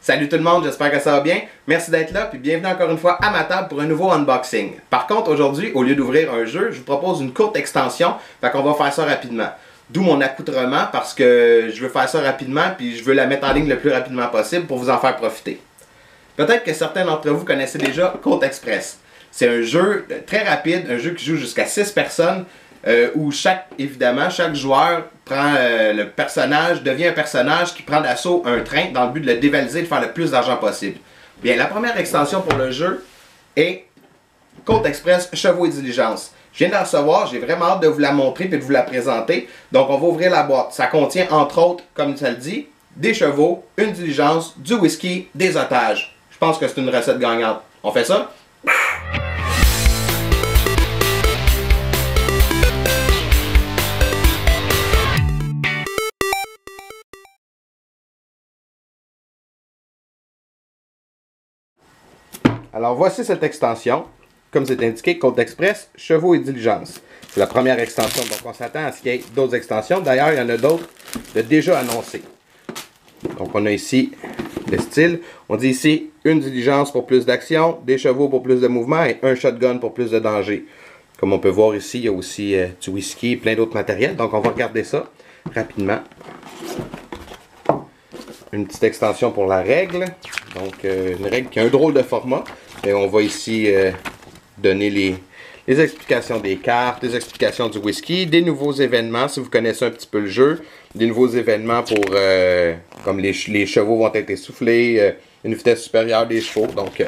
Salut tout le monde, j'espère que ça va bien. Merci d'être là, puis bienvenue encore une fois à ma table pour un nouveau unboxing. Par contre, aujourd'hui, au lieu d'ouvrir un jeu, je vous propose une courte extension, fait qu'on va faire ça rapidement. D'où mon accoutrement, parce que je veux faire ça rapidement, puis je veux la mettre en ligne le plus rapidement possible pour vous en faire profiter. Peut-être que certains d'entre vous connaissez déjà Colt Express. C'est un jeu très rapide, un jeu qui joue jusqu'à 6 personnes, où évidemment, chaque joueur prend le personnage, devient un personnage qui prend d'assaut un train dans le but de le dévaliser et de faire le plus d'argent possible. Bien, la première extension pour le jeu est Colt Express Chevaux et Diligence. Je viens de la recevoir, j'ai vraiment hâte de vous la montrer et de vous la présenter. Donc, on va ouvrir la boîte. Ça contient, entre autres, comme ça le dit, des chevaux, une diligence, du whisky, des otages. Je pense que c'est une recette gagnante. On fait ça? Alors voici cette extension, comme c'est indiqué, Colt Express, Chevaux et Diligence. C'est la première extension, donc on s'attend à ce qu'il y ait d'autres extensions. D'ailleurs, il y en a d'autres déjà annoncées. Donc on a ici le style. On dit ici une diligence pour plus d'action, des chevaux pour plus de mouvement et un shotgun pour plus de danger. Comme on peut voir ici, il y a aussi du whisky et plein d'autres matériels. Donc on va regarder ça rapidement. Une petite extension pour la règle. Donc une règle qui a un drôle de format. Et on va ici donner les explications des cartes, les explications du whisky, des nouveaux événements si vous connaissez un petit peu le jeu, des nouveaux événements pour comme les chevaux vont être essoufflés, une vitesse supérieure des chevaux, donc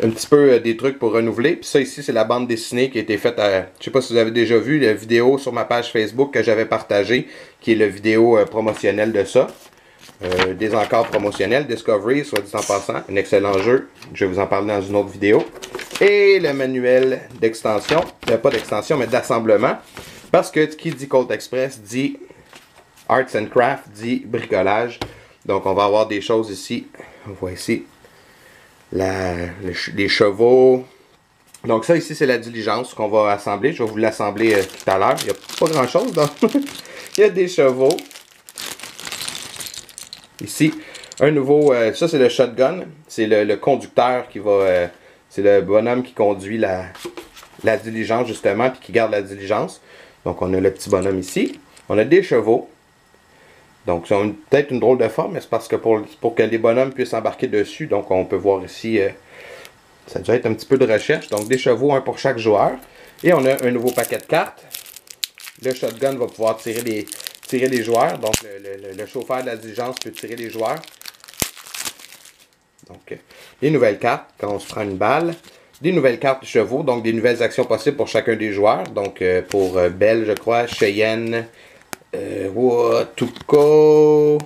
un petit peu des trucs pour renouveler. Puis ça ici c'est la bande dessinée qui a été faite à, je sais pas si vous avez déjà vu la vidéo sur ma page Facebook que j'avais partagée, qui est la vidéo promotionnelle de ça. Des encores promotionnels, Discovery, soit dit en passant, un excellent jeu, je vais vous en parler dans une autre vidéo. Et le manuel d'extension, pas d'extension, mais d'assemblement, parce que qui dit Colt Express dit Arts and Craft, dit bricolage. Donc on va avoir des choses ici, on voit ici les chevaux. Donc ça ici c'est la diligence qu'on va assembler, je vais vous l'assembler tout à l'heure, il n'y a pas grand chose, donc il y a des chevaux. Ici, un nouveau, ça c'est le shotgun, c'est le conducteur qui va, c'est le bonhomme qui conduit la diligence justement, puis qui garde la diligence. Donc on a le petit bonhomme ici, on a des chevaux, donc c'est peut-être une drôle de forme, mais c'est parce que pour que les bonhommes puissent embarquer dessus, donc on peut voir ici, ça doit être un petit peu de recherche, donc des chevaux, un pour chaque joueur. Et on a un nouveau paquet de cartes, le shotgun va pouvoir tirer les joueurs, donc le chauffeur de la diligence peut tirer les joueurs. Donc, les nouvelles cartes, quand on se prend une balle, des nouvelles cartes de chevaux, donc des nouvelles actions possibles pour chacun des joueurs. Donc, pour Belle, je crois, Cheyenne, Tuco,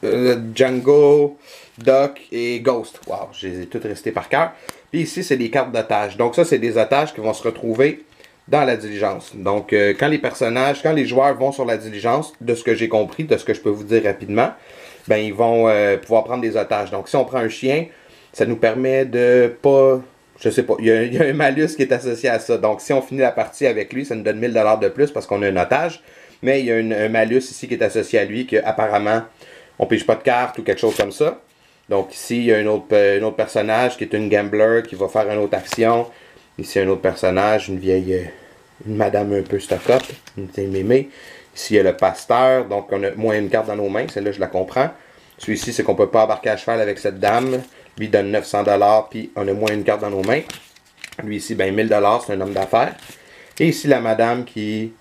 Django, Doc et Ghost. Wow, je les ai toutes restées par cœur. Puis ici, c'est des cartes d'otages. Donc, ça, c'est des otages qui vont se retrouver dans la diligence. Donc, quand les joueurs vont sur la diligence, de ce que j'ai compris, de ce que je peux vous dire rapidement, ben ils vont pouvoir prendre des otages. Donc, si on prend un chien, ça nous permet de pas, je sais pas, il y a un malus qui est associé à ça. Donc, si on finit la partie avec lui, ça nous donne 1000 $ de plus parce qu'on a un otage. Mais il y a un malus ici qui est associé à lui, qu'apparemment, on pige pas de carte ou quelque chose comme ça. Donc, ici, il y a un autre personnage qui est une gambler qui va faire une autre action. Ici, un autre personnage, une madame un peu stock-up, une mémé. Ici, il y a le pasteur, donc on a moins une carte dans nos mains, celle-là, je la comprends. Celui-ci, c'est qu'on ne peut pas embarquer à cheval avec cette dame. Lui, il donne 900 $, puis on a moins une carte dans nos mains. Lui, ici, ben 1000 $, c'est un homme d'affaires. Et ici, la madame qui,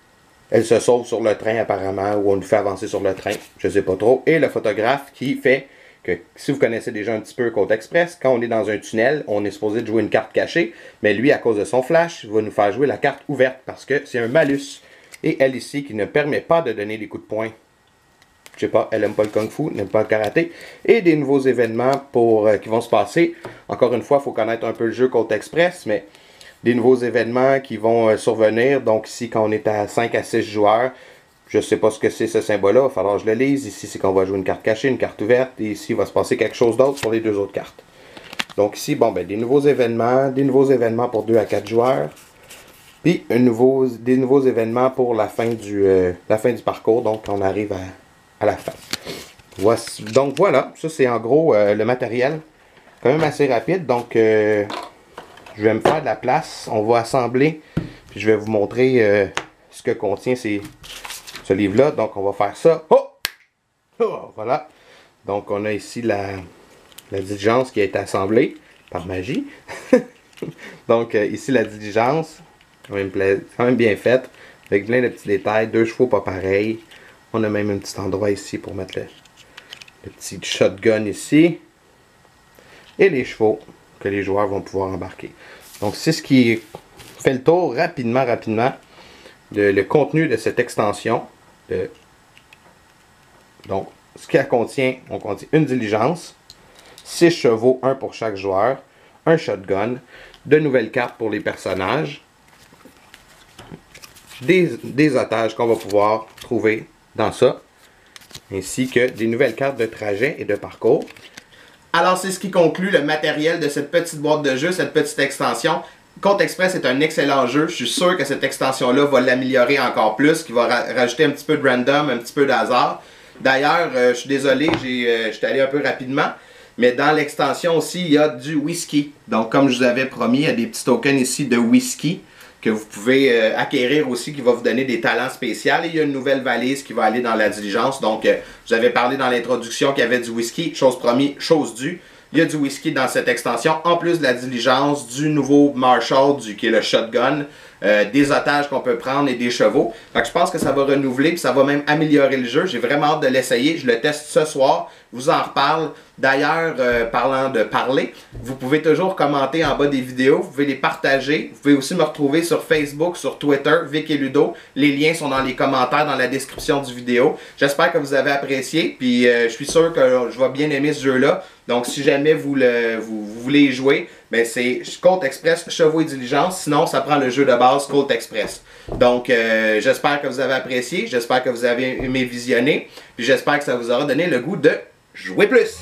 elle se sauve sur le train, apparemment, ou on nous fait avancer sur le train, je ne sais pas trop. Et le photographe qui fait que si vous connaissez déjà un petit peu Colt Express, quand on est dans un tunnel, on est supposé de jouer une carte cachée, mais lui, à cause de son flash, va nous faire jouer la carte ouverte parce que c'est un malus. Et elle ici, qui ne permet pas de donner des coups de poing. Je sais pas, elle n'aime pas le kung-fu, n'aime pas le karaté. Et des nouveaux événements qui vont se passer. Encore une fois, il faut connaître un peu le jeu Colt Express, mais des nouveaux événements qui vont survenir. Donc ici, quand on est à 5 à 6 joueurs, je ne sais pas ce que c'est ce symbole-là, il va falloir que je le lise. Ici, c'est qu'on va jouer une carte cachée, une carte ouverte. Et ici, il va se passer quelque chose d'autre pour les deux autres cartes. Donc ici, bon, ben, des nouveaux événements pour 2 à 4 joueurs. Puis des nouveaux événements pour la fin du parcours. Donc, on arrive à la fin. Voici, donc voilà, ça c'est en gros le matériel. Quand même assez rapide, donc je vais me faire de la place. On va assembler, puis je vais vous montrer ce que contient ce livre-là. Donc on va faire ça. Oh! Oh! Voilà. Donc on a ici la diligence qui a été assemblée par magie. Donc ici la diligence, quand même bien faite, avec plein de petits détails, 2 chevaux pas pareils. On a même un petit endroit ici pour mettre le petit shotgun ici. Et les chevaux que les joueurs vont pouvoir embarquer. Donc c'est ce qui fait le tour rapidement de le contenu de cette extension. Donc ce qu'elle contient, on contient une diligence, 6 chevaux, 1 pour chaque joueur, un shotgun, de nouvelles cartes pour les personnages, des otages qu'on va pouvoir trouver dans ça, ainsi que des nouvelles cartes de trajet et de parcours. Alors c'est ce qui conclut le matériel de cette petite boîte de jeu, cette petite extension. Colt Express est un excellent jeu. Je suis sûr que cette extension-là va l'améliorer encore plus, qui va rajouter un petit peu de random, un petit peu de hasard. D'ailleurs, je suis désolé, je suis allé un peu rapidement, mais dans l'extension aussi, il y a du whisky. Donc comme je vous avais promis, il y a des petits tokens ici de whisky que vous pouvez acquérir aussi, qui va vous donner des talents spéciaux. Et il y a une nouvelle valise qui va aller dans la diligence. Donc, je vous avais parlé dans l'introduction qu'il y avait du whisky. Chose promis, chose due. Il y a du whisky dans cette extension, en plus de la diligence, du nouveau Marshall, qui est le shotgun, des otages qu'on peut prendre et des chevaux. Donc, je pense que ça va renouveler et ça va même améliorer le jeu. J'ai vraiment hâte de l'essayer. Je le teste ce soir. Je vous en reparle. D'ailleurs, parlant de parler, vous pouvez toujours commenter en bas des vidéos. Vous pouvez les partager. Vous pouvez aussi me retrouver sur Facebook, sur Twitter, Vic et Ludo. Les liens sont dans les commentaires, dans la description du vidéo. J'espère que vous avez apprécié. Puis, je suis sûr que je vais bien aimer ce jeu-là. Donc, si jamais vous voulez y jouer, ben c'est Colt Express, Chevaux et Diligence. Sinon, ça prend le jeu de base Colt Express. Donc, j'espère que vous avez apprécié. J'espère que vous avez aimé visionner. Puis, j'espère que ça vous aura donné le goût de jouer plus.